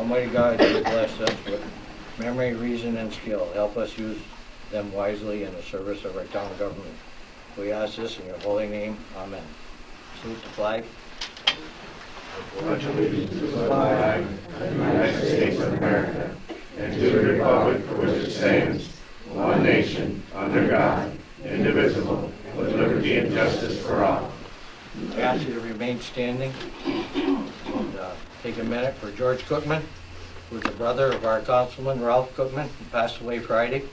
Almighty God, you bless us with memory, reason, and skill. Help us use them wisely in the service of our town government. We ask this in your holy name. Amen. Salute the flag. I pledge allegiance to the flag of the United States of America and to the republic for which it stands, one nation, under God, indivisible, with liberty and justice for all. I ask you to remain standing and take a minute for George Cookman, who's the brother of our councilman, Ralph Cookman, who passed away Friday.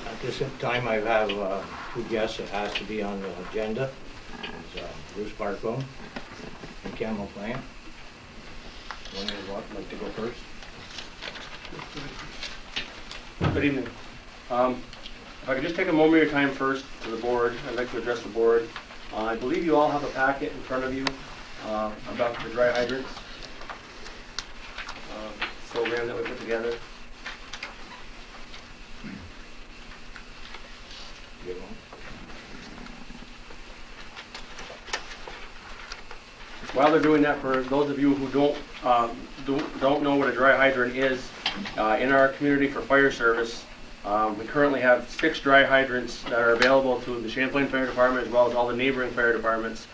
At this time, I have two guests that has to be on the agenda. It's Bruce Barcombe and Champlain. One of you would like to go first? Good evening. If I could just take a moment of your time first to the board, I'd like to address the board. I believe you all have a packet in front of you about the dry hydrants program that we put together. While they're doing that, for those of you who don't know what a dry hydrant is, in our community for fire service, we currently have 6 dry hydrants that are available to the Champlain Fire Department as well as all the neighboring fire departments.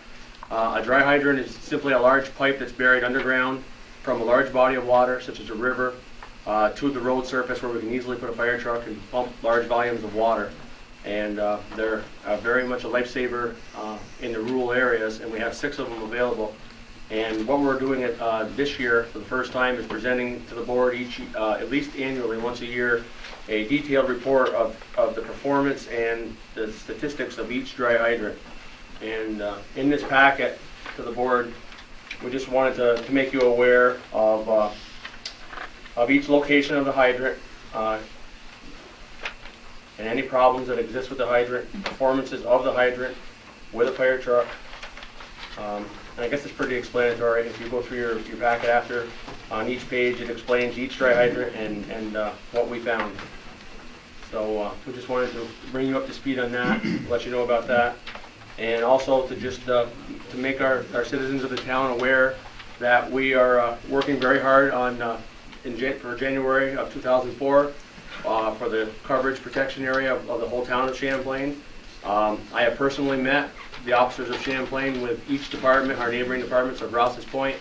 A dry hydrant is simply a large pipe that's buried underground from a large body of water, such as a river, to the road surface where we can easily put a fire truck and pump large volumes of water. And they're very much a lifesaver in the rural areas, and we have 6 of them available. And what we're doing this year for the first time is presenting to the board at least annually, once a year, a detailed report of the performance and the statistics of each dry hydrant. And in this packet to the board, we just wanted to make you aware of each location of the hydrant, and any problems that exist with the hydrant, performances of the hydrant with a fire truck. And I guess it's pretty explanatory. If you go through your packet after, on each page it explains each dry hydrant and what we found. So we just wanted to bring you up to speed on that, let you know about that, and also to just to make our citizens of the town aware that we are working very hard on for January of 2004 for the coverage protection area of the whole town of Champlain. I have personally met the officers of Champlain with each department, our neighboring departments of Rouse's Point,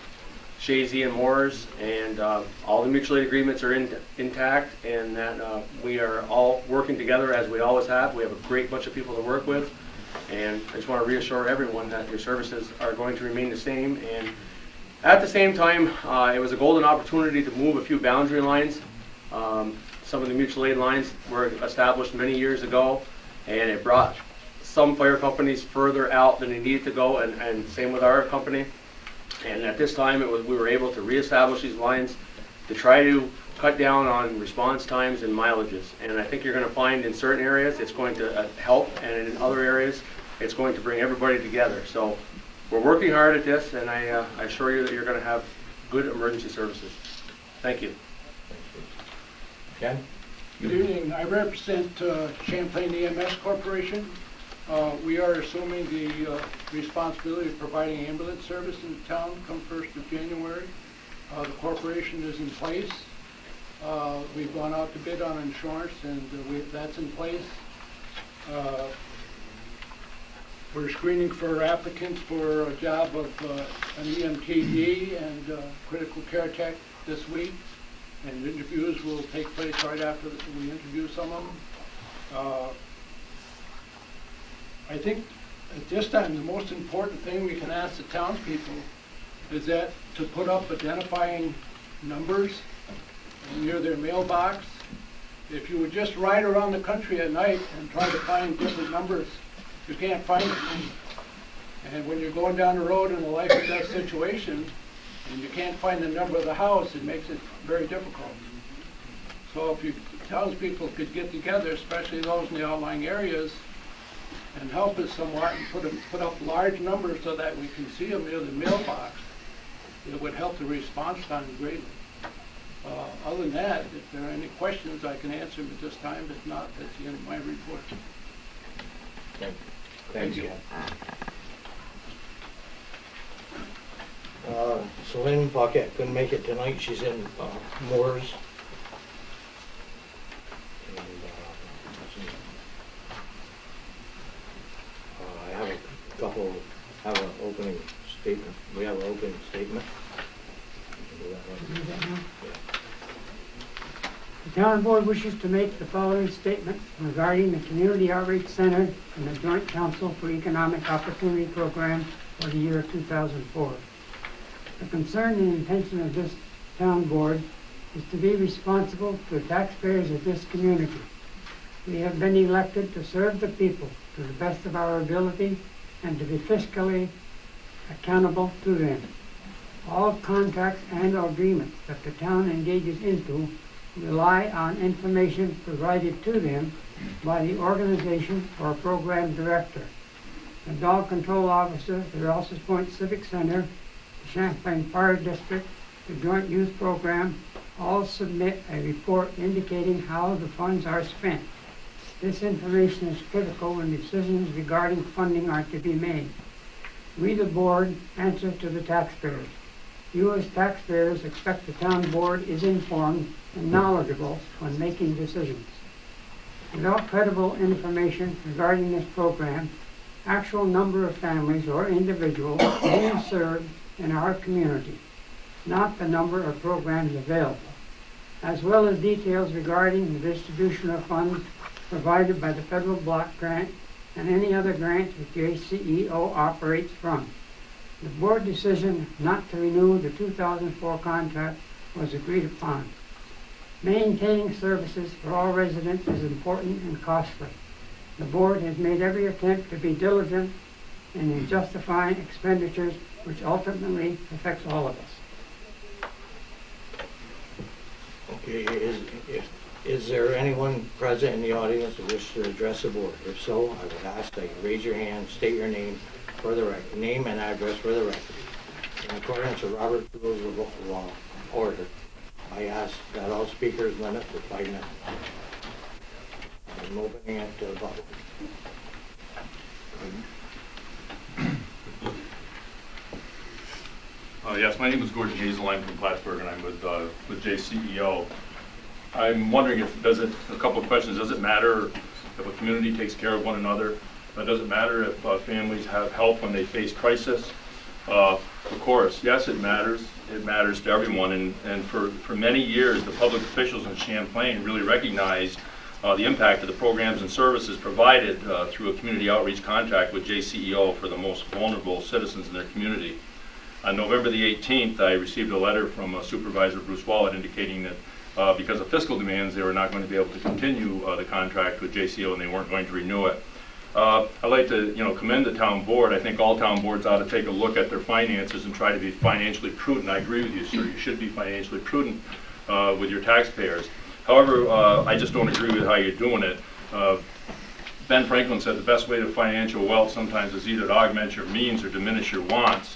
Jceo, and Moores, and all the mutual aid agreements are intact, and that we are all working together as we always have. We have a great bunch of people to work with, and I just want to reassure everyone that your services are going to remain the same. And at the same time, it was a golden opportunity to move a few boundary lines. Some of the mutual aid lines were established many years ago, and it brought some fire companies further out than they needed to go, and same with our company. And at this time, we were able to reestablish these lines to try to cut down on response times and mileages. And I think you're going to find in certain areas it's going to help, and in other areas it's going to bring everybody together. So we're working hard at this, and I assure you that you're going to have good emergency services. Thank you. Ken? Good evening. I represent Champlain Ems Corporation. We are assuming the responsibility of providing ambulance service in the town come 1st of January. The corporation is in place. We've gone out to bid on insurance, and that's in place. We're screening for applicants for a job of an EMTD and critical care tech this week, and interviews will take place right after we interview some of them. I think at this time the most important thing we can ask the townspeople is that to put up identifying numbers near their mailbox. If you would just ride around the country at night and try to find different numbers, you can't find them. And when you're going down the road in a life or death situation and you can't find the number of the house, it makes it very difficult. So if you townspeople could get together, especially those in the outlying areas, and help us somewhat and put up large numbers so that we can see them near the mailbox, it would help the response time greatly. Other than that, if there are any questions, I can answer them at this time. If not, that's the end of my report. Thank you. Celine Paquette couldn't make it tonight. She's in Moore's. And, I have a couple, have an opening statement. We have an opening statement. You can do that right. Do that now? Yeah. The town board wishes to make the following statement regarding the Community Outreach Center and the Joint Council for Economic Opportunity Program for the year 2004. The concern and intention of this town board is to be responsible to the taxpayers of this community. We have been elected to serve the people to the best of our ability and to be fiscally accountable to them. All contracts and agreements that the town engages into rely on information provided to them by the organization or program director. The dog control officer, the Rouse's Point Civic Center, the Champlain Fire District, the Joint Youth Program, all submit a report indicating how the funds are spent. This information is critical when decisions regarding funding are to be made. We, the board, answer to the taxpayers. You as taxpayers expect the town board is informed and knowledgeable when making decisions. Without credible information regarding this program, actual number of families or individuals being served in our community, not the number of programs available, as well as details regarding the distribution of funds provided by the federal block grant and any other grants that Jceo operates from. The board decision not to renew the 2004 contract was agreed upon. Maintaining services for all residents is important and costly. The board has made every attempt to be diligent in justifying expenditures which ultimately affects all of us. Okay, is there anyone present in the audience who wishes to address the board? If so, I would ask that you raise your hand, state your name for the record, name and address for the record. In accordance with Robert Rules of Law Order, I ask that all speakers limit to 5 minutes. I'm opening it to the public. Yes, my name is Gordon Hazel. I'm from Plattsburgh, and I'm with Jceo. I'm wondering a couple of questions. Does it matter if a community takes care of one another? Does it matter if families have help when they face crisis? Of course, yes, it matters. It matters to everyone, and for many years, the public officials in Champlain really recognized the impact of the programs and services provided through a community outreach contract with Jceo for the most vulnerable citizens in their community. On November the 18th, I received a letter from Supervisor Bruce Wallet indicating that because of fiscal demands, they were not going to be able to continue the contract with Jceo and they weren't going to renew it. I'd like to commend the town board. I think all town boards ought to take a look at their finances and try to be financially prudent. I agree with you, sir. You should be financially prudent with your taxpayers. However, I just don't agree with how you're doing it. Ben Franklin said the best way to financial wealth sometimes is either to augment your means or diminish your wants.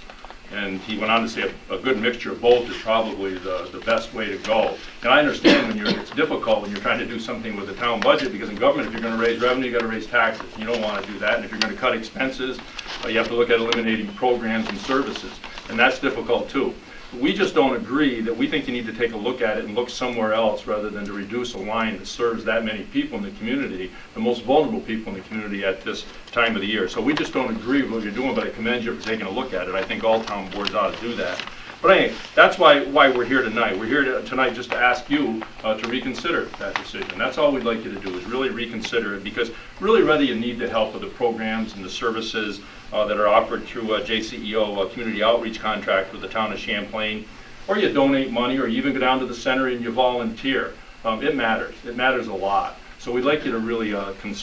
And he went on to say a good mixture of both is probably the best way to go. And I understand it's difficult when you're trying to do something with the town budget, because in government, if you're going to raise revenue, you got to raise taxes. You don't want to do that. And if you're going to cut expenses, you have to look at eliminating programs and services. And that's difficult too. We just don't agree that we think you need to take a look at it and look somewhere else rather than to reduce a line that serves that many people in the community, the most vulnerable people in the community at this time of the year. So we just don't agree with what you're doing, but I commend you for taking a look at it. I think all town boards ought to do that. But anyway, that's why we're here tonight. We're here tonight just to ask you to reconsider that decision. That's all we'd like you to do, is really reconsider it, because really whether you need the help of the programs and the services that are offered through Jceo community outreach contract with the town of Champlain, or you donate money, or you even go down to the center and you volunteer, it matters. It matters a lot. So we'd like you to really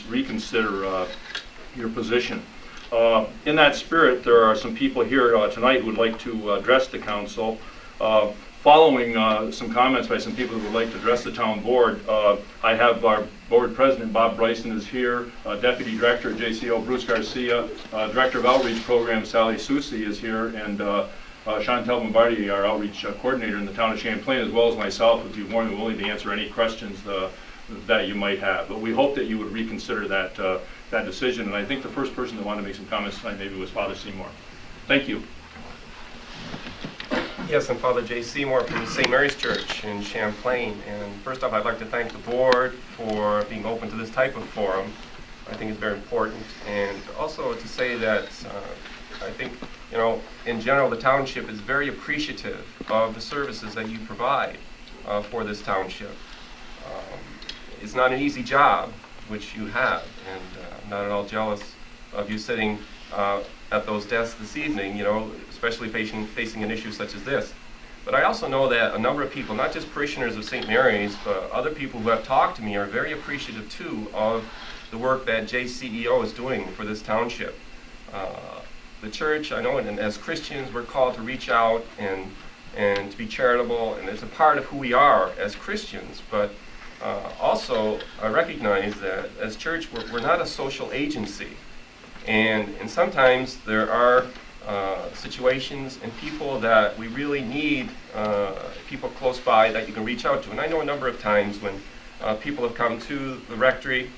reconsider your position. In that spirit, there are some people here tonight who would like to address the council. Following some comments by some people who would like to address the town board, I have our board president, Bob Bryson, is here. Deputy Director at Jceo, Bruce Garcia. Director of Outreach Program, Sally Susi, is here. And Chantel Bombardier, our outreach coordinator in the town of Champlain, as well as myself, would be more than willing to answer any questions that you might have. But we hope that you would reconsider that decision. And I think the first person that wanted to make some comments tonight maybe was Father Seymour. Thank you. Yes, I'm Father J. Seymour from St. Mary's Church in Champlain. And first off, I'd like to thank the board for being open to this type of forum. I think it's very important. And also to say that I think, you know, in general, the township is very appreciative of the services that you provide for this township. It's not an easy job, which you have, and I'm not at all jealous of you sitting at those desks this evening, you know, especially facing an issue such as this. But I also know that a number of people, not just parishioners of St. Mary's, but other people who have talked to me are very appreciative too of the work that Jceo is doing for this township. The church, I know, and as Christians, we're called to reach out and to be charitable, and it's a part of who we are as Christians. But also, I recognize that as church, we're not a social agency. And sometimes there are situations and people that we really need, people close by that you can reach out to. And I know a number of times when people have come to the rectory,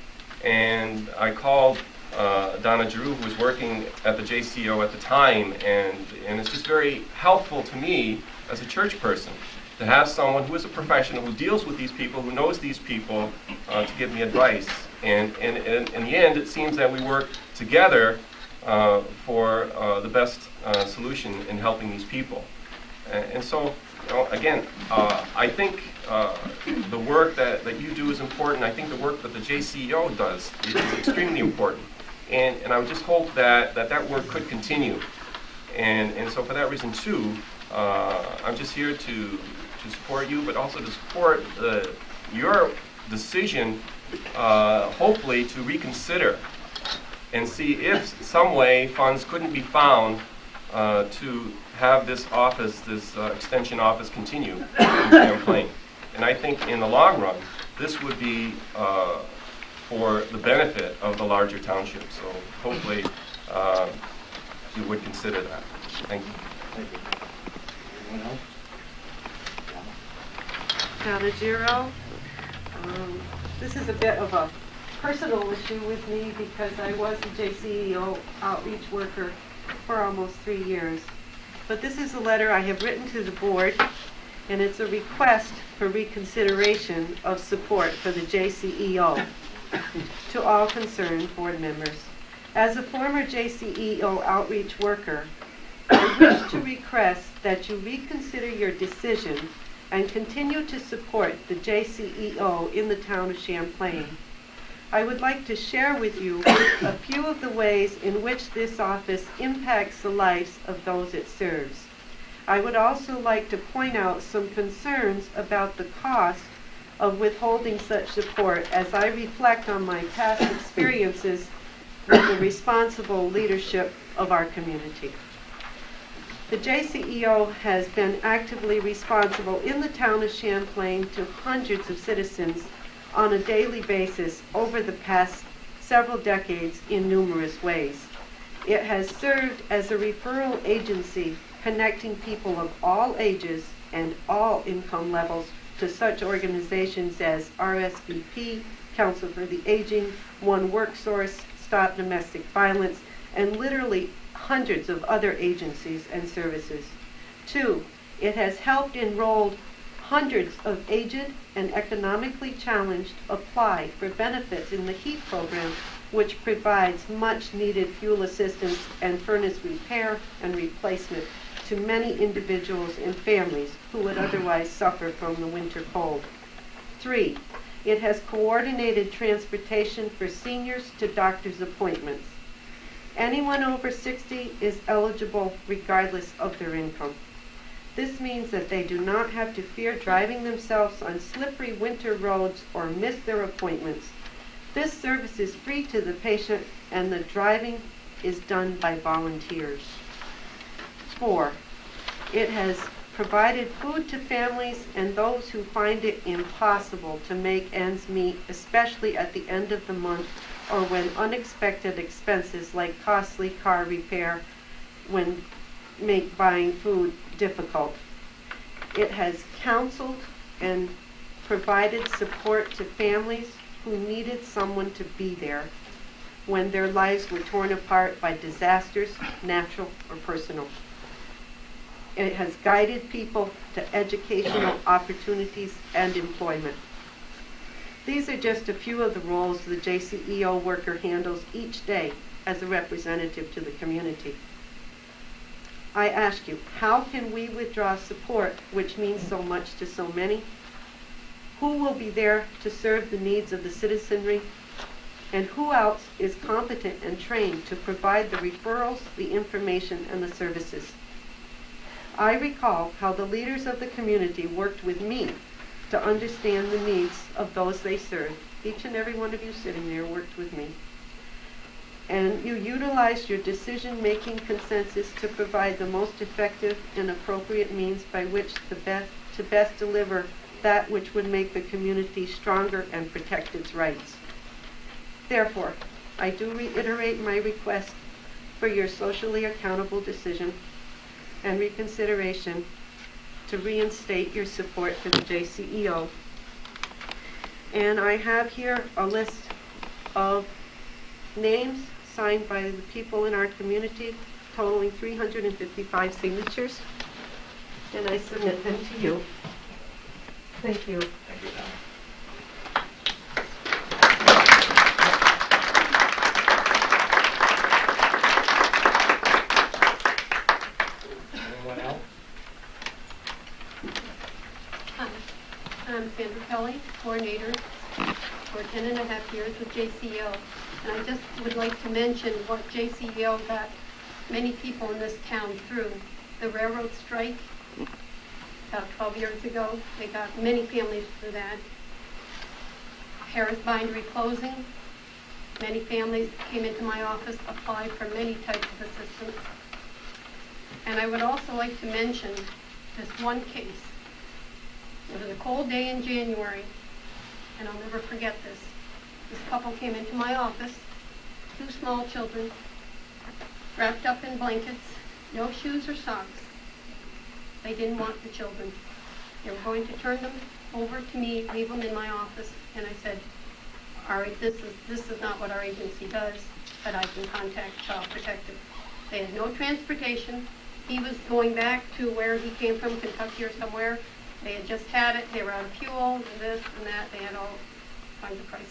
and I called Donna Giroux, who was working at the Jceo at the time, and it's just very helpful to me as a church person to have someone who is a professional, who deals with these people, who knows these people, to give me advice. And in the end, it seems that we work together for the best solution in helping these people. And so, you know, again, I think the work that you do is important. I think the work that the Jceo does is extremely important. And I would just hope that work could continue. And so for that reason, too, I'm just here to support you, but also to support your decision, hopefully, to reconsider and see if some way funds couldn't be found to have this office, this extension office, continue in Champlain. And I think in the long run, this would be for the benefit of the larger township. So hopefully you would consider that. Thank you. Thank you. Anyone else? Donna Giroux. This is a bit of a personal issue with me because I was a Jceo outreach worker for almost 3 years. But this is a letter I have written to the board, and it's a request for reconsideration of support for the Jceo to all concerned board members. As a former Jceo outreach worker, I wish to request that you reconsider your decision and continue to support the Jceo in the town of Champlain. I would like to share with you a few of the ways in which this office impacts the lives of those it serves. I would also like to point out some concerns about the cost of withholding such support as I reflect on my past experiences with the responsible leadership of our community. The Jceo has been actively responsible in the town of Champlain to hundreds of citizens on a daily basis over the past several decades in numerous ways. It has served as a referral agency connecting people of all ages and all income levels to such organizations as RSVP, Council for the Aging, One WorkSource, Stop Domestic Violence, and literally hundreds of other agencies and services. 2, it has helped enroll hundreds of aged and economically challenged apply for benefits in the HEAP program, which provides much needed fuel assistance and furnace repair and replacement to many individuals and families who would otherwise suffer from the winter cold. 3, it has coordinated transportation for seniors to doctor's appointments. Anyone over 60 is eligible regardless of their income. This means that they do not have to fear driving themselves on slippery winter roads or miss their appointments. This service is free to the patient, and the driving is done by volunteers. 4, it has provided food to families and those who find it impossible to make ends meet, especially at the end of the month or when unexpected expenses like costly car repair make buying food difficult. It has counseled and provided support to families who needed someone to be there when their lives were torn apart by disasters, natural or personal. It has guided people to educational opportunities and employment. These are just a few of the roles the Jceo worker handles each day as a representative to the community. I ask you, how can we withdraw support which means so much to so many? Who will be there to serve the needs of the citizenry? And who else is competent and trained to provide the referrals, the information, and the services? I recall how the leaders of the community worked with me to understand the needs of those they served. Each and every one of you sitting there worked with me. And you utilized your decision-making consensus to provide the most effective and appropriate means by which to best deliver that which would make the community stronger and protect its rights. Therefore, I do reiterate my request for your socially accountable decision and reconsideration to reinstate your support for the Jceo. And I have here a list of names signed by the people in our community, totaling 355 signatures, and I submit them to you. Thank you. Thank you, Tom. Anyone else? Hi, I'm Sandra Kelly, coordinator for 10.5 years with Jceo. And I just would like to mention what Jceo got many people in this town through. The railroad strike about 12 years ago, they got many families through that. Harris Bindery closing, many families came into my office, applied for many types of assistance. And I would also like to mention this one case. It was a cold day in January, and I'll never forget this. This couple came into my office, 2 small children, wrapped up in blankets, no shoes or socks. They didn't want the children. They were going to turn them over to me, leave them in my office, and I said, all right, this is not what our agency does, but I can contact Child Protective. They had no transportation. He was going back to where he came from, Kentucky or somewhere. They had just had it. They were out of fuel and this and that. They had all kinds of crises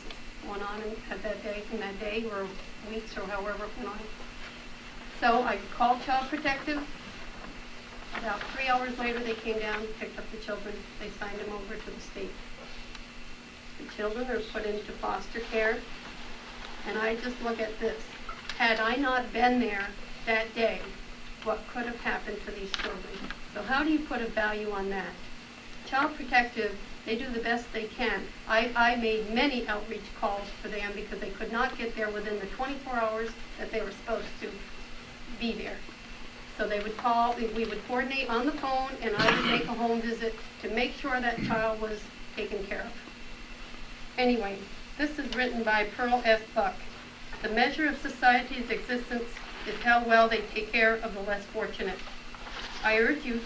going on at that day, from that day, or weeks, or however it went on. So I called Child Protective. About 3 hours later, they came down, picked up the children. They signed them over to the state. The children are put into foster care. And I just look at this. Had I not been there that day, what could have happened to these children? So how do you put a value on that? Child Protective, they do the best they can. I made many outreach calls for them because they could not get there within the 24 hours that they were supposed to be there. So they would call, we would coordinate on the phone, and I would make a home visit to make sure that child was taken care of. Anyway, this is written by Pearl S. Buck. The measure of society's existence is how well they take care of the less fortunate. I urge you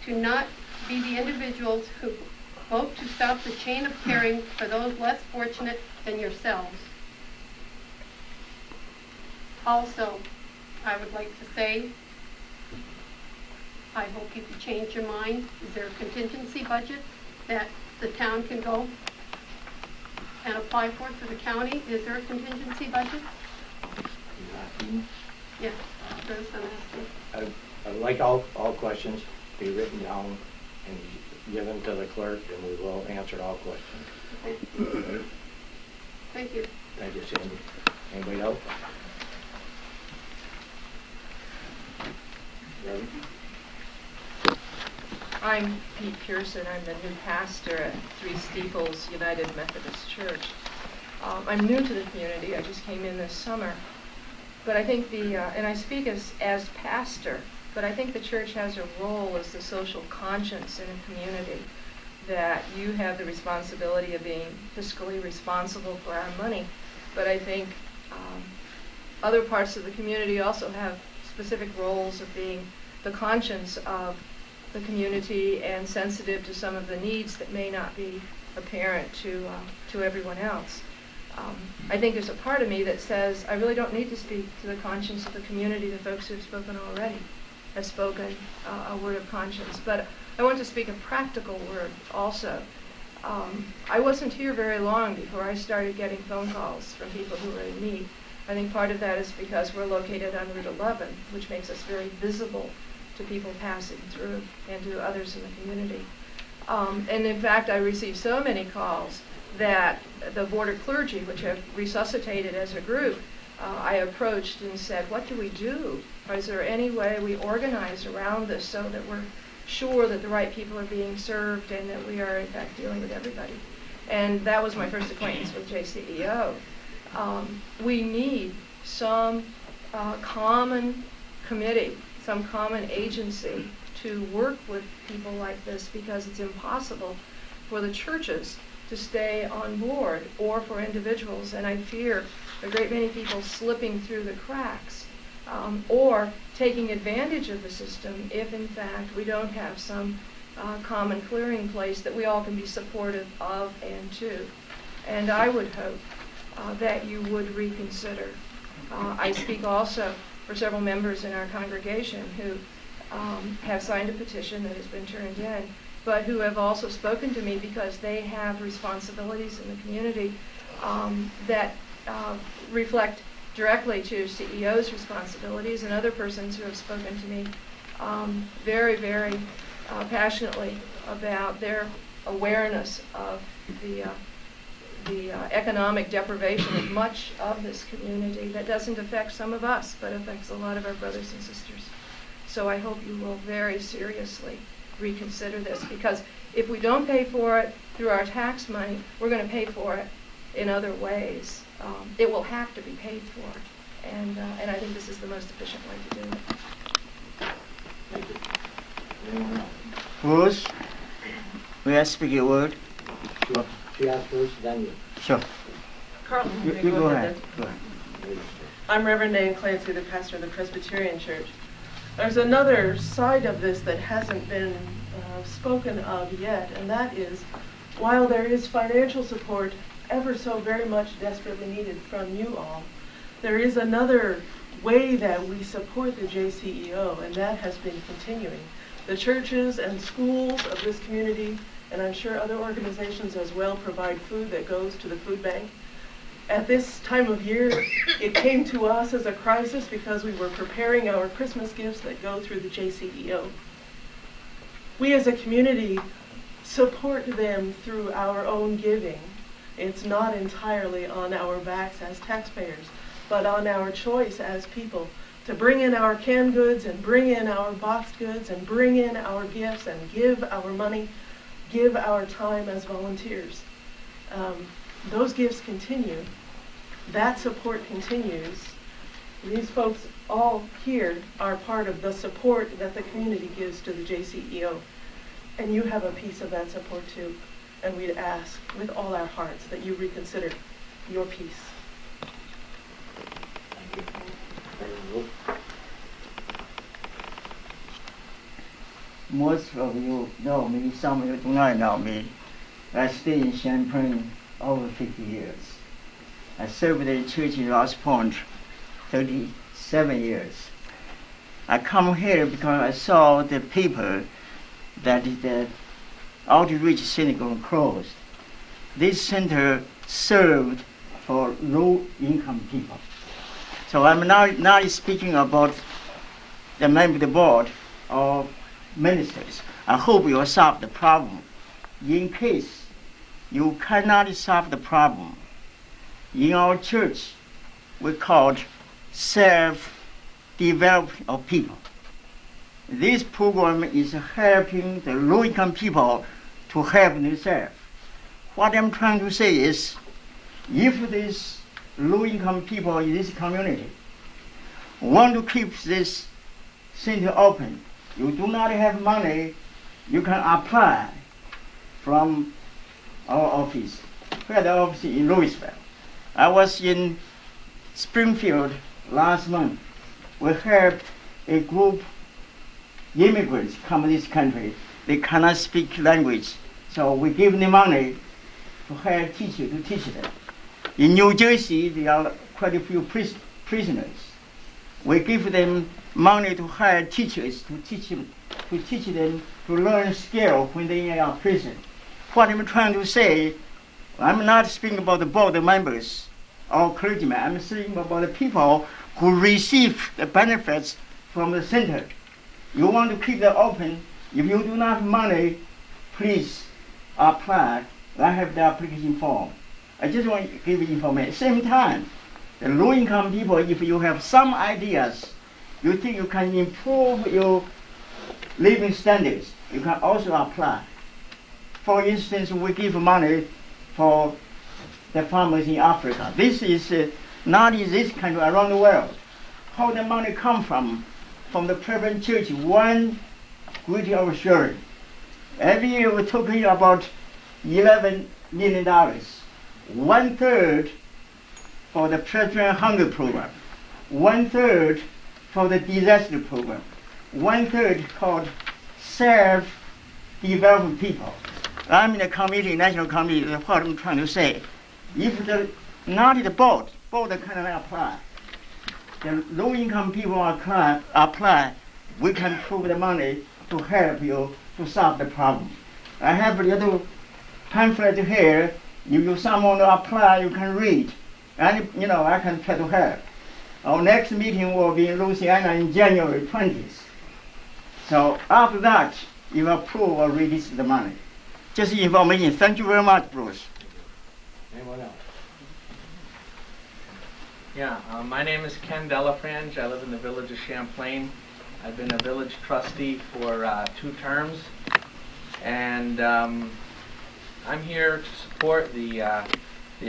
to not be the individuals who vote to stop the chain of caring for those less fortunate than yourselves. Also, I would like to say, I hope you can change your mind. Is there a contingency budget that the town can go and apply for the county? Is there a contingency budget? Yeah, there's some asking. I'd like all questions be written down and given to the clerk, and we will answer all questions. Okay. Thank you. Thank you, Sandy. Anybody else? Ready? I'm Pete Pearson. I'm the new pastor at 3 Steeples United Methodist Church. I'm new to the community. I just came in this summer. But I think and I speak as pastor, but I think the church has a role as the social conscience in a community, that you have the responsibility of being fiscally responsible for our money. But I think other parts of the community also have specific roles of being the conscience of the community and sensitive to some of the needs that may not be apparent to everyone else. I think there's a part of me that says I really don't need to speak to the conscience of the community. The folks who have spoken already have spoken a word of conscience. But I want to speak a practical word also. I wasn't here very long before I started getting phone calls from people who were in need. I think part of that is because we're located on Route 11, which makes us very visible to people passing through and to others in the community. And in fact, I received so many calls that the Board of Clergy, which have resuscitated as a group, I approached and said, what do we do? Or is there any way we organize around this so that we're sure that the right people are being served and that we are in fact dealing with everybody? And that was my first acquaintance with Jceo. We need some common committee, some common agency to work with people like this, because it's impossible for the churches to stay on board or for individuals, and I fear a great many people slipping through the cracks or taking advantage of the system if in fact we don't have some common clearing place that we all can be supportive of and to. And I would hope that you would reconsider. I speak also for several members in our congregation who have signed a petition that has been turned in, but who have also spoken to me because they have responsibilities in the community that reflect directly to CEO's responsibilities, and other persons who have spoken to me very, very passionately about their awareness of the economic deprivation of much of this community that doesn't affect some of us, but affects a lot of our brothers and sisters. So I hope you will very seriously reconsider this, because if we don't pay for it through our tax money, we're going to pay for it in other ways. It will have to be paid for, and I think this is the most efficient way to do it. Thank you. Anyone else? Bruce, may I speak a word? Sure. She asked first, then you. Sure. Carlton, You go ahead. Go ahead. I'm Reverend Nan Clancy, the pastor of the Presbyterian Church. There's another side of this that hasn't been spoken of yet, and that is, while there is financial support ever so very much desperately needed from you all, there is another way that we support the Jceo, and that has been continuing. The churches and schools of this community, and I'm sure other organizations as well, provide food that goes to the food bank. At this time of year, it came to us as a crisis because we were preparing our Christmas gifts that go through the Jceo. We as a community support them through our own giving. It's not entirely on our backs as taxpayers, but on our choice as people to bring in our canned goods and bring in our boxed goods and bring in our gifts and give our money, give our time as volunteers. Those gifts continue. That support continues. These folks all here are part of the support that the community gives to the Jceo. And you have a piece of that support too. And we'd ask with all our hearts that you reconsider your piece. Most of you know me, some of you do not know me. I stay in Champlain over 50 years. I served the church in Ross Point 37 years. I come here because I saw the paper that the Outreach Synagogue closed. This center served for low-income people. So I'm not speaking about the member of the board or ministers. I hope you will solve the problem. In case you cannot solve the problem, in our church, we call it self-development of people. This program is helping the low-income people to help themselves. What I'm trying to say is, if these low-income people in this community want to keep this center open. You do not have money, you can apply from our office. We had the office in Louisville. I was in Springfield last month. We helped a group immigrants come to this country. They cannot speak language, so we give them money to hire teachers to teach them. In New Jersey, there are quite a few prisoners. We give them money to hire teachers to teach them to learn skill when they are in prison. What I'm trying to say, I'm not speaking about the board members or clergymen. I'm speaking about the people who receive the benefits from the center. You want to keep that open. If you do not have money, please apply. I have the application form. I just want to give you information. At the same time, the low-income people, if you have some ideas, you think you can improve your living standards, you can also apply. For instance, we give money for the farmers in Africa. This is not in this country, around the world. How the money come from? From the Presbyterian Church, one greeting of sharing. Every year we're talking about $11 million. 1/3 for the Presbyterian Hunger Program, 1/3 for the disaster program, 1/3 called self-development people. I'm in the committee, national committee, that's what I'm trying to say. If not the board cannot apply. The low-income people apply, we can prove the money to help you to solve the problem. I have a little pamphlet here. If someone to apply, you can read. And, I can try to help. Our next meeting will be in Louisiana in January 20th. So after that, you approve or release the money. Just information. Thank you very much, Bruce. Anyone else? Yeah, my name is Ken Delafrange. I live in the village of Champlain. I've been a village trustee for 2 terms, and I'm here to support the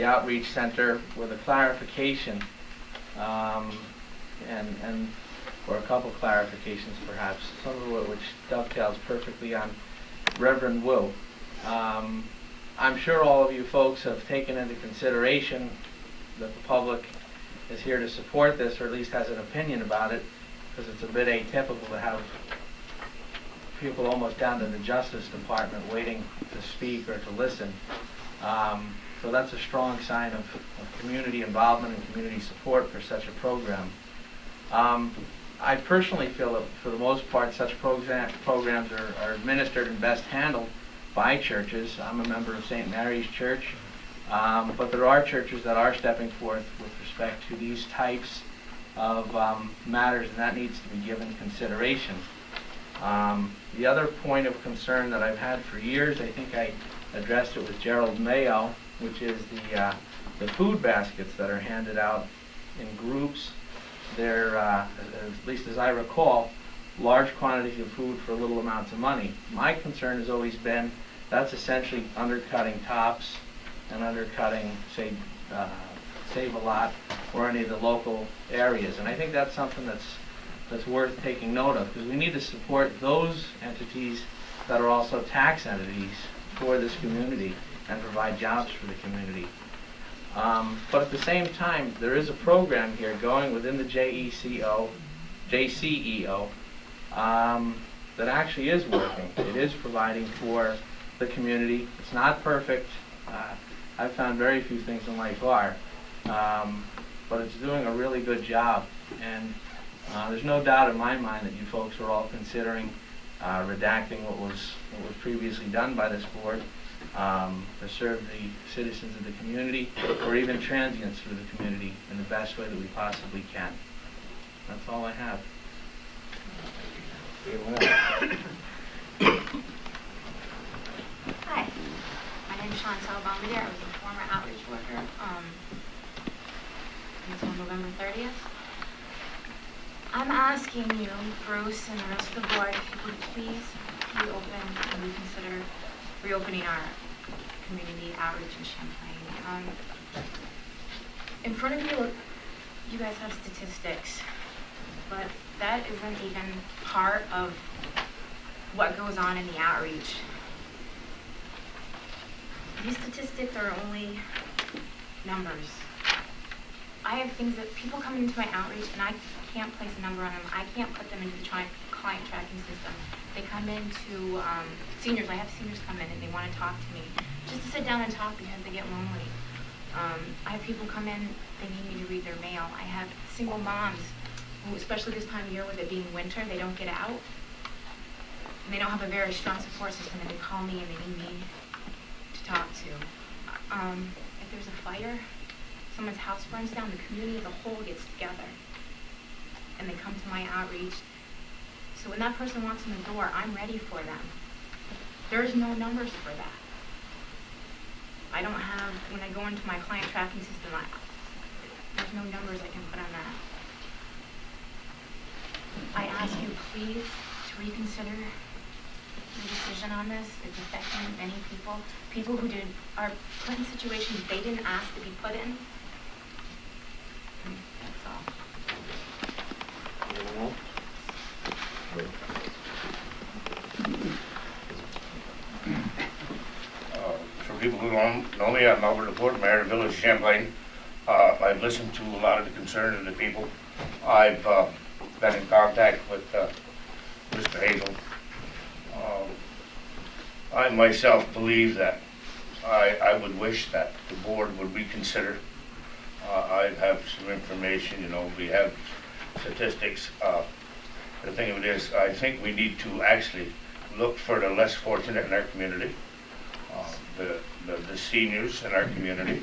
outreach center with a clarification, and or a couple clarifications perhaps, some of which dovetails perfectly on Reverend Wu. I'm sure all of you folks have taken into consideration that the public is here to support this, or at least has an opinion about it, because it's a bit atypical to have people almost down to the Justice Department waiting to speak or to listen. So that's a strong sign of community involvement and community support for such a program. I personally feel that for the most part such programs are administered and best handled by churches. I'm a member of St. Mary's Church, but there are churches that are stepping forth with respect to these types of matters, and that needs to be given consideration. The other point of concern that I've had for years, I think I addressed it with Gerald Mayo, which is the food baskets that are handed out in groups. They're, at least as I recall, large quantities of food for little amounts of money. My concern has always been that's essentially undercutting TOPS and undercutting, say, Save-A-Lot or any of the local areas. And I think that's something that's worth taking note of, because we need to support those entities that are also tax entities for this community and provide jobs for the community. But at the same time, there is a program here going within the Jceo, that actually is working. It is providing for the community. It's not perfect. I've found very few things in life are, but it's doing a really good job. And there's no doubt in my mind that you folks are all considering redacting what was previously done by this board to serve the citizens of the community, or even transients through the community in the best way that we possibly can. That's all I have. Hi, my name is Chantal Bombardier. I was a former outreach worker until November 30th. I'm asking you, Bruce, and the rest of the board, if you would please reopen and reconsider reopening our community outreach in Champlain. In front of you, you guys have statistics, but that isn't even part of what goes on in the outreach. These statistics are only numbers. I have things that people come into my outreach and I can't place a number on them. I can't put them into the client tracking system. They come into seniors. I have seniors come in and they want to talk to me just to sit down and talk because they get lonely. I have people come in, they need me to read their mail. I have single moms who, especially this time of year with it being winter, they don't get out. And they don't have a very strong support system and they call me and they need me to talk to. If there's a fire, someone's house burns down, the community as a whole gets together and they come to my outreach. So when that person walks in the door, I'm ready for them. There's no numbers for that. I don't have, when I go into my client tracking system, there's no numbers I can put on that. I ask you please to reconsider your decision on this. It's affecting many people. People who are put in situations they didn't ask to be put in. That's all. Anyone else? For people who don't know me, I'm Albert Laporte, Mayor of the Village of Champlain. I've listened to a lot of the concerns of the people. I've been in contact with Mr. Hazel. I myself believe that I would wish that the board would reconsider. I have some information, you know, we have statistics. The thing of it is, I think we need to actually look for the less fortunate in our community, the seniors in our community.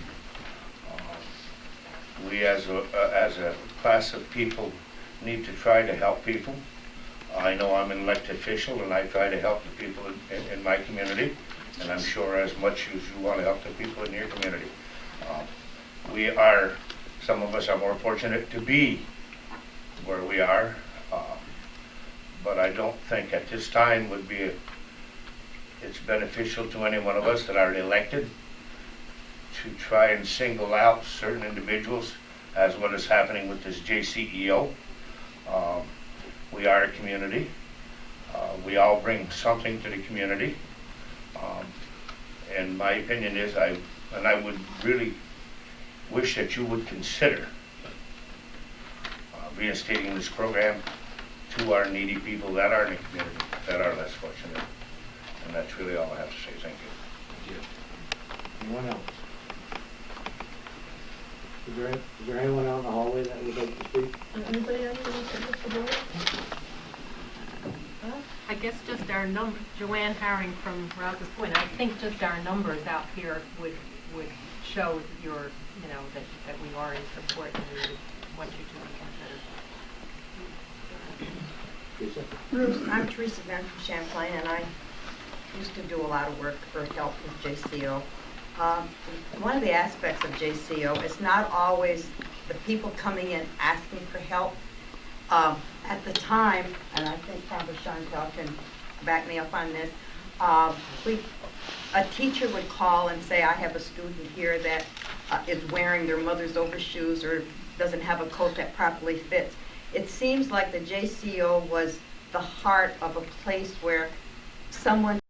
We as a class of people need to try to help people. I know I'm an elected official and I try to help the people in my community, and I'm sure as much as you want to help the people in your community. Some of us are more fortunate to be where we are, but I don't think at this time it's beneficial to any one of us that are elected to try and single out certain individuals as what is happening with this Jceo. We are a community. We all bring something to the community. And my opinion is, I would really wish that you would consider reinstating this program to our needy people that are in the community, that are less fortunate. And that's really all I have to say. Thank you. Anyone else? Is there anyone out in the hallway that would like to speak? Anybody else want to address the board? I guess just our number, Joanne Herring from Rouse's Point, I think just our numbers out here would show your, that we are in support and we would want you to reconsider. Bruce, I'm Teresa Van from Champlain, and I used to do a lot of work for help with Jceo. One of the aspects of Jceo is not always the people coming in asking for help. At the time, and I think probably Chantal can back me up on this, a teacher would call and say, I have a student here that is wearing their mother's overshoes or doesn't have a coat that properly fits. It seems like the Jceo was the heart of a place where someone